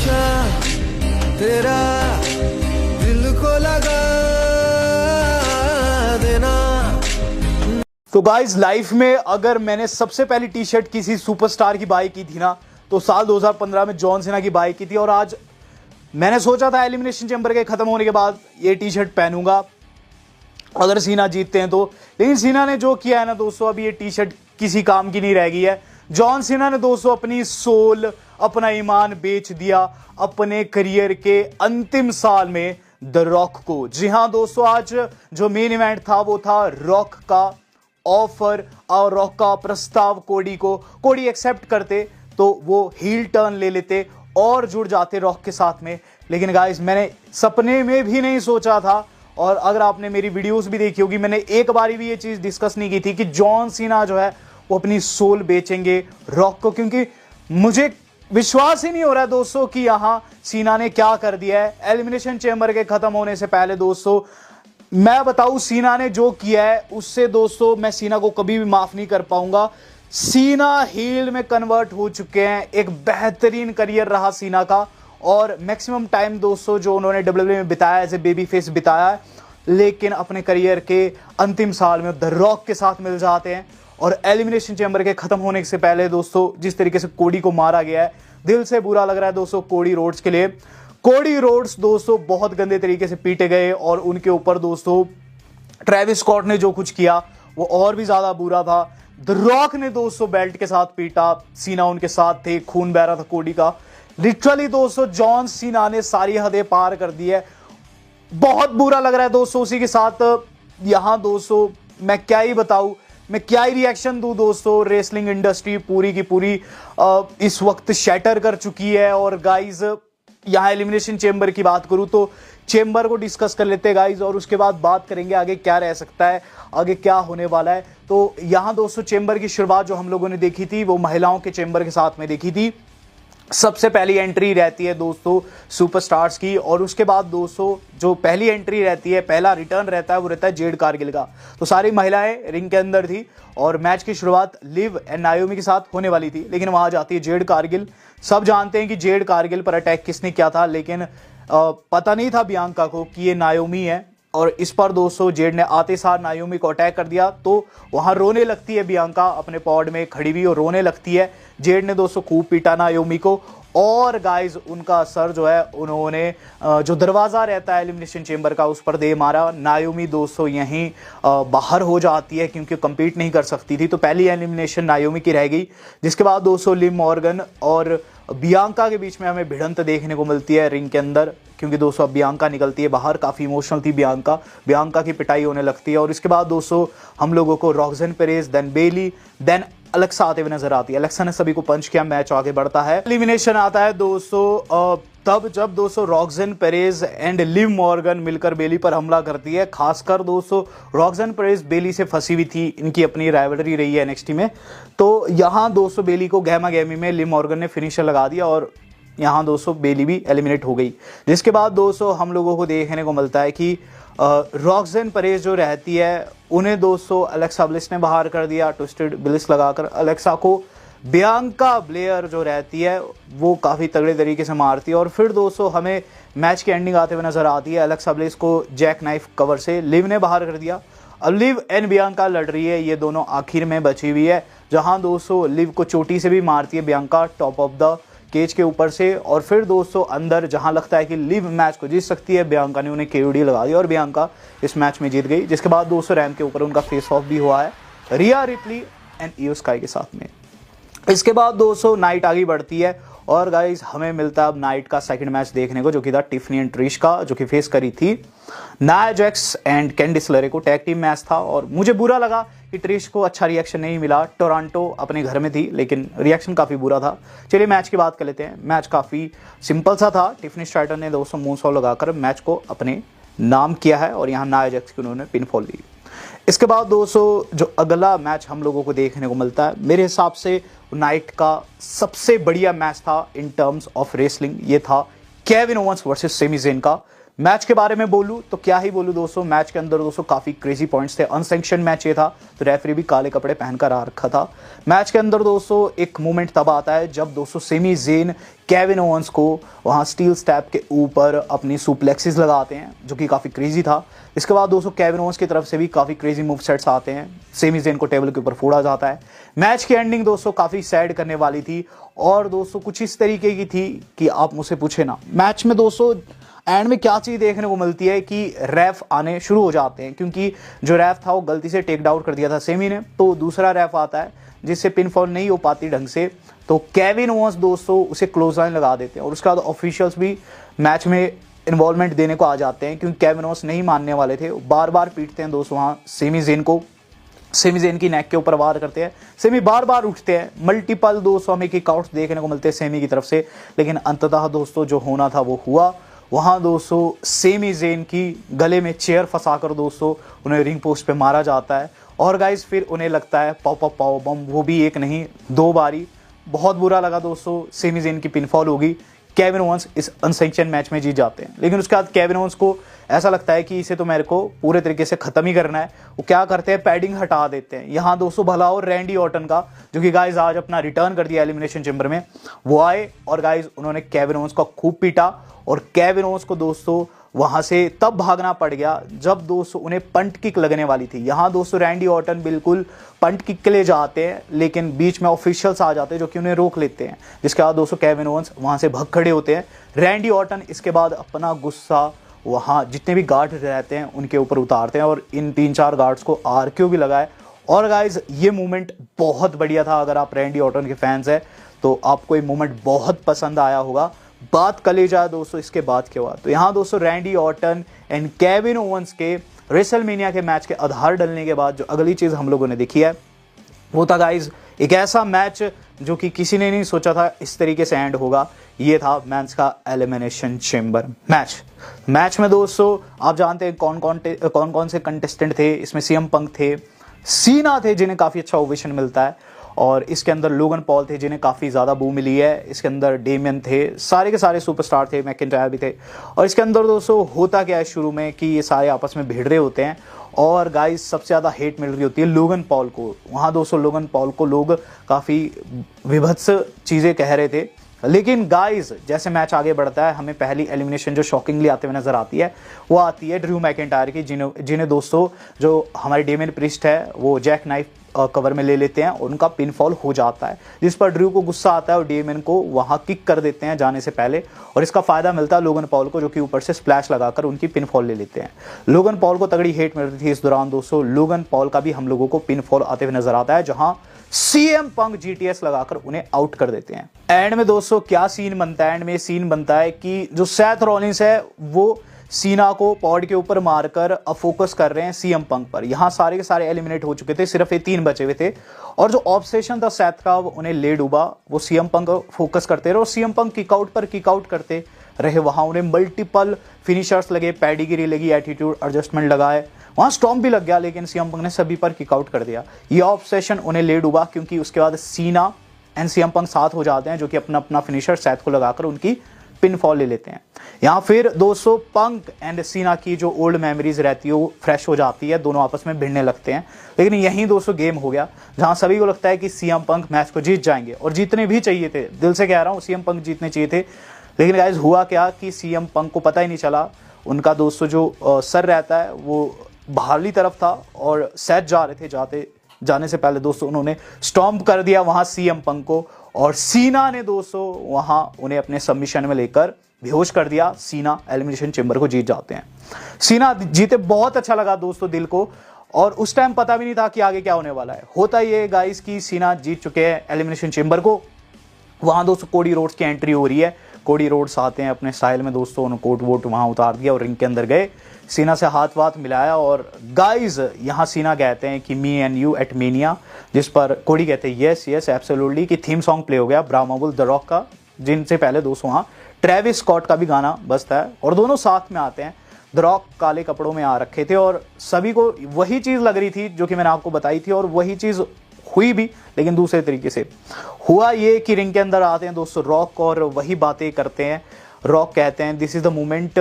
नशा तेरा दिल को लगा देना। तो गाइज लाइफ में अगर मैंने सबसे पहली टी शर्ट किसी सुपरस्टार की बाई की थी ना, तो साल 2015 में जॉन सीना की बाई की थी। और आज मैंने सोचा था एलिमिनेशन चैम्बर के खत्म होने के बाद ये टी शर्ट पहनूंगा अगर सीना जीतते हैं तो। लेकिन सीना ने जो किया है ना दोस्तों, अभी ये टी शर्ट किसी काम की नहीं रह गई है। जॉन सीना ने दोस्तों अपनी सोल, अपना ईमान बेच दिया अपने करियर के अंतिम साल में द रॉक को। जी हां दोस्तों, आज जो मेन इवेंट था वो था रॉक का ऑफर और रॉक का प्रस्ताव कोडी को। कोडी एक्सेप्ट करते तो वो हील टर्न ले लेते और जुड़ जाते रॉक के साथ में। लेकिन गाइस मैंने सपने में भी नहीं सोचा था, और अगर आपने मेरी वीडियोस भी देखी होगी, मैंने एक बारी भी ये चीज डिस्कस नहीं की थी कि जॉन सीना जो है वो अपनी सोल बेचेंगे रॉक को, क्योंकि मुझे विश्वास ही नहीं हो रहा है दोस्तों कि यहां सीना ने क्या कर दिया है। एलिमिनेशन चैम्बर के खत्म होने से पहले दोस्तों मैं बताऊं, सीना ने जो किया है उससे दोस्तों मैं सीना को कभी भी माफ नहीं कर पाऊंगा। सीना हील में कन्वर्ट हो चुके हैं, एक बेहतरीन करियर रहा सीना का, और मैक्सिमम टाइम दोस्तों जो उन्होंने डब्ल्यूडब्ल्यूई में बिताया एज ए बेबी फेस बिताया है। लेकिन अपने करियर के अंतिम साल में द रॉक के साथ मिल जाते हैं। और एलिमिनेशन चैम्बर के खत्म होने से पहले दोस्तों जिस तरीके से कोडी को मारा गया है, दिल से बुरा लग रहा है दोस्तों कोडी रोड्स के लिए। कोडी रोड्स दोस्तों बहुत गंदे तरीके से पीटे गए, और उनके ऊपर दोस्तों ट्रेविस स्कॉट ने जो कुछ किया वो और भी ज्यादा बुरा था। द रॉक ने दोस्तों बेल्ट के साथ पीटा, सीना उनके साथ थे, खून बह रहा था कोडी का। लिटरली दोस्तों जॉन सीना ने सारी हदें पार कर दी है। बहुत बुरा लग रहा है दोस्तों उसी के साथ। यहां दोस्तों मैं क्या ही बताऊं, मैं क्या ही रिएक्शन दूं दोस्तों। रेसलिंग इंडस्ट्री पूरी की पूरी इस वक्त शैटर कर चुकी है। और गाइज यहां एलिमिनेशन चेंबर की बात करूं तो चेंबर को डिस्कस कर लेते हैं गाइज, और उसके बाद बात करेंगे आगे क्या रह सकता है, आगे क्या होने वाला है। तो यहां दोस्तों चेंबर की शुरुआत जो हम लोगों ने देखी थी वो महिलाओं के चेंबर के साथ में देखी थी। सबसे पहली एंट्री रहती है दोस्तों सुपरस्टार्स की, और उसके बाद दोस्तों जो पहली एंट्री रहती है, पहला रिटर्न रहता है वो रहता है जेड कारगिल का। तो सारी महिलाएं रिंग के अंदर थी और मैच की शुरुआत लिव एंड नायोमी के साथ होने वाली थी, लेकिन वहां जाती है जेड कारगिल। सब जानते हैं कि जेड कारगिल पर अटैक किसने किया था, लेकिन पता नहीं था बियांका को कि ये नायोमी है। और इस पर दोस्तों जेड ने आते सार नायोमी को अटैक कर दिया, तो वहां रोने लगती है बियांका अपने पॉड में खड़ी हुई और रोने लगती है। जेड ने दोस्तों खूब पीटा नायोमी को, और गाइज उनका सर जो है उन्होंने जो दरवाजा रहता है एलिमिनेशन चेंबर का उस पर दे मारा। नायोमी दोस्तों यहीं बाहर हो जाती है क्योंकि कंपीट नहीं कर सकती थी, तो पहली एलिमिनेशन नायोमी की रह गई। जिसके बाद दोस्तों लिव मॉर्गन और बियांका के बीच में हमें भिड़ंत देखने को मिलती है रिंग के अंदर, क्योंकि दोस्तों अब बियांका निकलती है बाहर। काफ़ी इमोशनल थी बियांका की पिटाई होने लगती है। और इसके बाद दोस्तों हम लोगों को रॉक्सन पेरेज, देन बेली, देन अलेक्सा आते हुए नजर आती है। अलेक्सा ने सभी को पंच किया, मैच आगे बढ़ता है। एलिमिनेशन आता है दोस्तों तब जब दोस्तों रॉक्सन पेरेज एंड लिव मॉर्गन मिलकर बेली पर हमला करती है। खासकर दोस्तों रॉक्सन पेरेज बेली से फंसी हुई थी, इनकी अपनी राइवलरी रही है एनएक्सटी में। तो यहाँ दोस्तों बेली को गहमा गहमी में लिव मॉर्गन ने फिनिशर लगा दिया, और यहाँ दोस्तों बेली भी एलिमिनेट हो गई। जिसके बाद दोस्तों हम लोगों को देखने को मिलता है कि रॉक्सन पेरेज जो रहती है उन्हें दोस्तों अलेक्सा ब्लिस ने बाहर कर दिया, ट्विस्टेड ब्लिस लगाकर अलेक्सा को। बियांका ब्लेयर जो रहती है वो काफ़ी तगड़े तरीके से मारती है, और फिर दोस्तों हमें मैच की एंडिंग आते हुए नजर आती है। अलेक्सा ब्लिस को जैक नाइफ कवर से लिव ने बाहर कर दिया। अब लिव एंड बियांका लड़ रही है, ये दोनों आखिर में बची हुई है, जहां दोस्तों लिव को चोटी से भी मारती है Bianca top of the cage के ऊपर से। और फिर दोस्तों अंदर जहां लगता है कि लिव मैच को जीत सकती है, बियांका ने उन्हें केओडी लगा दिया और बियांका इस मैच में जीत गई। जिसके बाद दोस्तों रैंप के ऊपर उनका फेस ऑफ भी हुआ है रिया रिप्ली एंड इयो स्काई के साथ में। इसके बाद दोस्तों नाइट आगे बढ़ती है, और गाइज हमें मिलता है अब नाइट का सेकंड मैच देखने को, जो कि था टिफनी एंड ट्रिश का, जो कि फेस करी थी नाया जैक्स एंड कैंडिस लेरे को। टैग टीम मैच था, और मुझे बुरा लगा कि ट्रिश को अच्छा रिएक्शन नहीं मिला। टोरंटो अपने घर में थी, लेकिन रिएक्शन काफ़ी बुरा था। चलिए मैच की बात कर लेते हैं। मैच काफ़ी सिंपल सा था। टिफनी स्ट्राइटर ने दोस्तों मूनसॉल्ट लगाकर मैच को अपने नाम किया है, और यहाँ नाया जैक्स की उन्होंने पिनफॉल दी। इसके बाद दोस्तों जो अगला मैच हम लोगों को देखने को मिलता है, मेरे हिसाब से नाइट का सबसे बढ़िया मैच था इन टर्म्स ऑफ रेसलिंग। ये था Kevin Owens versus Sami Zayn का। मैच के बारे में बोलूं तो क्या ही बोलूं दोस्तों, मैच के अंदर दोस्तों काफी क्रेजी पॉइंट्स थे। अनसैंक्शन मैच ये था तो रेफरी भी काले कपड़े पहनकर आ रखा था। मैच के अंदर दोस्तों एक मोमेंट तब आता है जब दोस्तों सेमी ज़ेन केविन ओवंस को वहां स्टील स्टैप के ऊपर अपनी सुप्लेक्सिस लगाते हैं, जो कि काफी क्रेजी था। इसके बाद दोस्तों केविन ओवंस की तरफ से भी काफी क्रेजी मूव सेट्स आते हैं, सेमी ज़ेन को टेबल के ऊपर फोड़ा जाता है। मैच की एंडिंग दोस्तों काफी सैड करने वाली थी और दोस्तों कुछ इस तरीके की थी कि आप मुझसे पूछे ना। मैच में दोस्तों एंड में क्या चीज़ देखने को मिलती है कि रैफ आने शुरू हो जाते हैं, क्योंकि जो रैफ था वो गलती से टेक डाउन कर दिया था सेमी ने, तो दूसरा रैफ आता है जिससे पिन फॉल नहीं हो पाती ढंग से, तो केविन ओवंस दोस्तों उसे क्लोज लाइन लगा देते हैं और उसके बाद ऑफिशियल्स भी मैच में इन्वॉल्वमेंट देने को आ जाते हैं, क्योंकि केविन ओवंस नहीं मानने वाले थे। बार बार पीटते हैं दोस्तों वहाँ सेमी ज़ेन को, सेमी ज़ेन की नेक के ऊपर वार करते हैं, सेमी बार बार उठते हैं, मल्टीपल दोस्तों हमें किकआउट्स देखने को मिलते हैं सेमी की तरफ से, लेकिन अंततः दोस्तों जो होना था वो हुआ। वहाँ दोस्तों सेमी ज़ेन की गले में चेयर फंसाकर दोस्तों उन्हें रिंग पोस्ट पे मारा जाता है और गाइस फिर उन्हें लगता है पाव पाव पाव बम, वो भी एक नहीं दो बारी। बहुत बुरा लगा दोस्तों, सेमी ज़ेन की पिनफॉल होगी, केविन ओवंस इस अनसैंक्शन मैच में जीत जाते हैं। लेकिन उसके बाद केविन ओवंस को ऐसा लगता है कि इसे तो मेरे को पूरे तरीके से खत्म ही करना है। वो क्या करते हैं, पैडिंग हटा देते हैं। यहाँ दोस्तों भला और रैंडी ऑर्टन का, जो कि गाइज आज अपना रिटर्न कर दिया एलिमिनेशन चेंबर में, वो आए और गाइज उन्होंने केविन ओवंस को खूब पीटा और केविन ओवंस को दोस्तों वहां से तब भागना पड़ गया जब दोस्तों उन्हें पंट किक लगने वाली थी। यहाँ दोस्तों रैंडी ऑर्टन बिल्कुल पंट किक के लिए जाते हैं, लेकिन बीच में ऑफिशियल्स आ जाते हैं जो कि उन्हें रोक लेते हैं, जिसके बाद दोस्तों केविन ओवंस वहां से भाग खड़े होते हैं। रैंडी ऑर्टन इसके बाद अपना गुस्सा वहाँ जितने भी गार्ड रहते हैं उनके ऊपर उतारते हैं और इन 3-4 गार्ड्स को आरक्यू भी लगाए। और गाइज ये मूवमेंट बहुत बढ़िया था। अगर आप रैंडी ऑर्टन के फैंस हैं तो आपको ये मूवमेंट बहुत पसंद आया होगा। बात कलेजा दोस्तों इसके बाद क्या हुआ, तो यहाँ दोस्तों Randy Orton and Kevin Owens के रेसलमेनिया के मैच के आधार डलने के बाद जो अगली चीज़ हम लोगों ने देखी है वो था गाइज एक ऐसा मैच जो कि किसी ने नहीं सोचा था इस तरीके से एंड होगा। ये था मैच का एलिमिनेशन चेंबर मैच में दोस्तों आप जानते हैं कौन कौन से कंटेस्टेंट थे। इसमें सीएम पंक थे, सीना थे जिन्हें काफ़ी अच्छा ओवेशन मिलता है, और इसके अंदर लोगन पॉल थे जिन्हें काफ़ी ज़्यादा बू मिली है। इसके अंदर डेमियन थे, सारे के सारे सुपरस्टार थे, मैकिंटायर भी थे। और इसके अंदर दोस्तों होता क्या है शुरू में कि ये सारे आपस में भिड़ रहे होते हैं और गाइस सबसे ज़्यादा हेट मिल रही होती है लोगन पॉल को। वहाँ दोस्तों लोगन पॉल को लोग काफ़ी विभत्स चीज़ें कह रहे थे, लेकिन गाइस जैसे मैच आगे बढ़ता है हमें पहली एलिमिनेशन जो शॉकिंगली आते हुए नजर आती है वो आती है ड्रू मैकिंटायर की, जिन्हें दोस्तों जो हमारे डेमियन प्रिस्ट है वो जैक नाइफ कवर में ले लेते हैं और उनका पिनफॉल हो जाता है, जिस पर ड्रू को गुस्सा आता है और डेमियन को वहां किक कर देते हैं जाने से पहले, और इसका फायदा मिलता है लोगन पॉल को, जो कि ऊपर से स्प्लैश लगाकर उनकी पिनफॉल ले लेते हैं। लोगन पॉल को तगड़ी हेट मिल रही थी इस दौरान दोस्तों। लोगन पॉल का भी हम लोगों को पिनफॉल आते हुए नजर आता है, जहां सीएम पंक जीटीएस लगाकर उन्हें आउट कर देते हैं। एंड में दोस्तों क्या सीन बनता है, एंड में सीन बनता है कि जो सेथ रॉलिंस है वो सीना को पॉड के ऊपर मारकर अब फोकस कर रहे हैं सीएम पंक पर। यहां सारे के सारे एलिमिनेट हो चुके थे, सिर्फ ये 3 बचे हुए थे, और जो ऑब्सेशन था सेथ का उन्हें ले डूबा। वो सीएम पंक फोकस करते रहे और सीएम पंक किकआउट पर किकआउट करते रहे। वहां उन्हें मल्टीपल फिनिशर्स लगे, पैडिगिरी लगी, एटीट्यूड एडजस्टमेंट लगाए, वहां स्टॉम्प भी लग गया, लेकिन सीएम पंक ने सभी पर किकआउट कर दिया। ये ऑब्सेशन उन्हें ले डूबा, क्योंकि उसके बाद सीना एंड सीएम पंक साथ हो जाते हैं, जो कि अपना अपना फिनिशर सेथ को लगाकर उनकी पिनफॉल ले लेते हैं। यहाँ फिर दोस्तों पंक एंड सीना की जो ओल्ड मेमोरीज रहती है वो फ्रेश हो जाती है, दोनों आपस में भिड़ने लगते हैं। लेकिन यहीं दोस्तों गेम हो गया, जहां सभी को लगता है कि सीएम पंक मैच को जीत जाएंगे, और जीतने भी चाहिए थे, दिल से कह रहा हूँ सीएम पंक जीतने चाहिए थे। लेकिन गाइस हुआ क्या कि सीएम पंक को पता ही नहीं चला, उनका दोस्तों जो सर रहता है वो बाहरली तरफ था और सेथ जा रहे थे, जाने से पहले दोस्तों उन्होंने स्टॉम्प कर दिया वहां सीएम पंक को, और सीना ने दोस्तों वहां उन्हें अपने सबमिशन में लेकर बेहोश कर दिया। सीना एलिमिनेशन चेंबर को जीत जाते हैं। सीना जीते, बहुत अच्छा लगा दोस्तों दिल को, और उस टाइम पता भी नहीं था कि आगे क्या होने वाला है। होता ये गाइस कि सीना जीत चुके हैं एलिमिनेशन चेंबर को। वहां दोस्तों कोडी रोड्स की एंट्री हो रही है। कोडी रोड्स आते हैं अपने स्टाइल में दोस्तों, उन्होंने कोट वोट वहां उतार दिया और रिंग के अंदर गए, सीना से हाथ वाथ मिलाया, और गाइज यहाँ सीना कहते हैं कि me and you at Mania, जिस पर कोडी कहते हैं यस यस एब्सोल्युटली, कि थीम सॉन्ग प्ले हो गया ब्रामाबुल द रॉक का, जिनसे पहले दोस्तों वहाँ ट्रेविस स्कॉट का भी गाना बजता है, और दोनों साथ में आते हैं। द रॉक काले कपड़ों में आ रखे थे और सभी को वही चीज़ लग रही थी जो कि मैंने आपको बताई थी, और वही चीज़ हुई भी, लेकिन दूसरे तरीके से हुआ। ये कि रिंग के अंदर आते हैं दोस्तों रॉक और वही बातें करते हैं। रॉक कहते हैं दिस इज द मोमेंट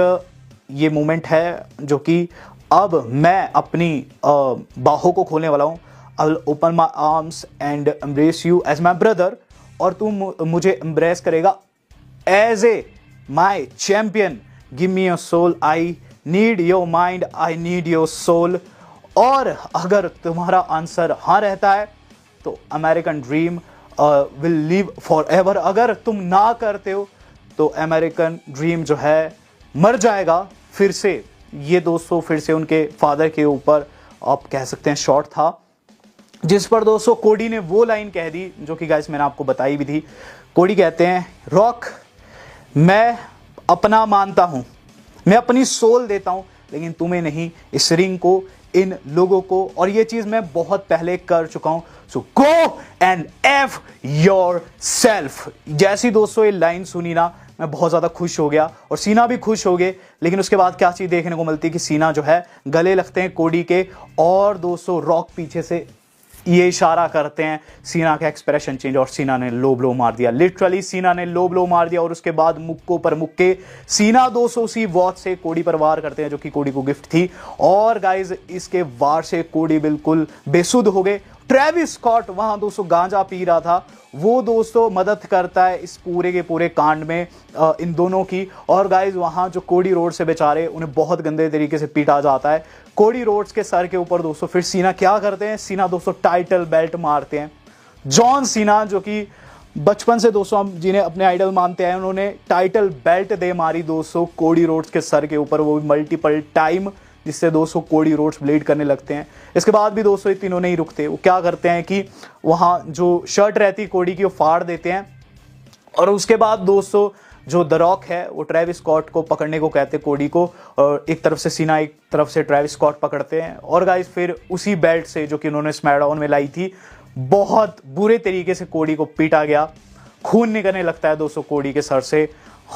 ये मोमेंट है जो कि अब मैं अपनी बाहों को खोलने वाला हूँ। I will open my arms and embrace you as my brother, और तू मुझे एम्ब्रेस करेगा as a my champion. Give me your soul, I need your mind, I need your soul. और अगर तुम्हारा आंसर हाँ रहता है तो American dream will live forever. अगर तुम ना करते हो तो अमेरिकन ड्रीम जो है मर जाएगा फिर से। ये दोस्तों फिर से उनके फादर के ऊपर आप कह सकते हैं शॉट था, जिस पर दोस्तों कोडी ने वो लाइन कह दी जो कि गाइस मैंने आपको बताई भी थी। कोडी कहते हैं, रॉक मैं अपना मानता हूं, मैं अपनी सोल देता हूं, लेकिन तुम्हें नहीं, इस रिंग को, इन लोगों को, और ये चीज मैं बहुत पहले कर चुका हूं। So go and F yourself. जैसी दोस्तों ये लाइन सुनी ना, मैं बहुत ज्यादा खुश हो गया और सीना भी खुश हो गए। लेकिन उसके बाद क्या चीज देखने को मिलती है कि सीना जो है गले लगते हैं कोडी के, और दोस्तों रॉक पीछे से ये इशारा करते हैं। सीना का एक्सप्रेशन चेंज और सीना ने लो ब्लो मार दिया। लिटरली सीना ने लो ब्लो मार दिया, और उसके बाद मुक्कों पर मुक्के सीना 200 वॉच से कोडी पर वार करते हैं, जो कि कोडी को गिफ्ट थी। और गाइज इसके वार से कोडी बिल्कुल बेसुध हो गए। ट्रेविस स्कॉट वहां दोस्तों गांजा पी रहा था, वो दोस्तों मदद करता है इस पूरे के पूरे कांड में इन दोनों की। और गाइज वहां जो कोडी रोड्स से बेचारे, उन्हें बहुत गंदे तरीके से पीटा जाता है। कोडी रोड्स के सर के ऊपर दोस्तों फिर सीना क्या करते हैं, सीना दोस्तों टाइटल बेल्ट मारते हैं। जॉन सीना जो कि बचपन से दोस्तों हम जिन्हें अपने आइडल मानते हैं, उन्होंने टाइटल बेल्ट दे मारी दोस्तों कोडी रोड्स के सर के ऊपर, वो भी मल्टीपल टाइम, जिससे दोस्तों कोडी रोड्स ब्लीड करने लगते हैं। इसके बाद भी दोस्तों ये तीनों नहीं रुकते। वो क्या करते हैं कि वहां जो शर्ट रहती कोडी की वो फाड़ देते हैं, और उसके बाद दोस्तों जो द रॉक है वो ट्रेविस स्कॉट को पकड़ने को कहते हैं कोडी को, और एक तरफ से सीना एक तरफ से ट्रेविस स्कॉट पकड़ते हैं। और गाइस फिर उसी बेल्ट से जो कि उन्होंने स्मैकडाउन में लाई थी, बहुत बुरे तरीके से कोडी को पीटा गया। खून निकलने लगता है दोस्तों कोडी के सर से।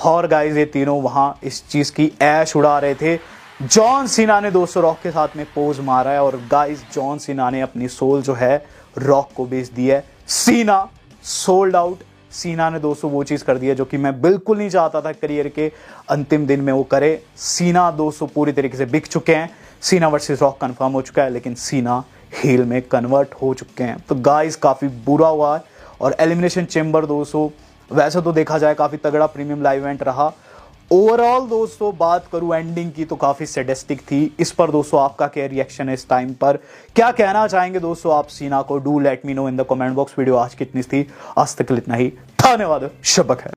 और गाइस ये तीनों वहां इस चीज की ऐश उड़ा रहे थे। जॉन सीना ने दोस्तों रॉक के साथ में पोज मारा है, और गाइस जॉन सीना ने अपनी सोल जो है रॉक को बेच दी है। सीना सोल्ड आउट। सीना ने दोस्तों वो चीज कर दी है जो कि मैं बिल्कुल नहीं चाहता था करियर के अंतिम दिन में वो करे। सीना दोस्तों पूरी तरीके से बिक चुके हैं। सीना वर्सेस रॉक कंफर्म हो चुका है, लेकिन सीना हील में कन्वर्ट हो चुके हैं। तो गाइस काफी बुरा हुआ है। और एलिमिनेशन चेंबर दोस्तों वैसे तो देखा जाए काफी तगड़ा प्रीमियम लाइव इवेंट रहा। ओवरऑल दोस्तों बात करूं एंडिंग की तो काफी सैडिस्टिक थी। इस पर दोस्तों आपका क्या रिएक्शन है, इस टाइम पर क्या कहना चाहेंगे दोस्तों आप सीना को? Do let me know in the comment box. Video आज कितनी थी? आज तक इतना ही। धन्यवाद। शब्बा खैर।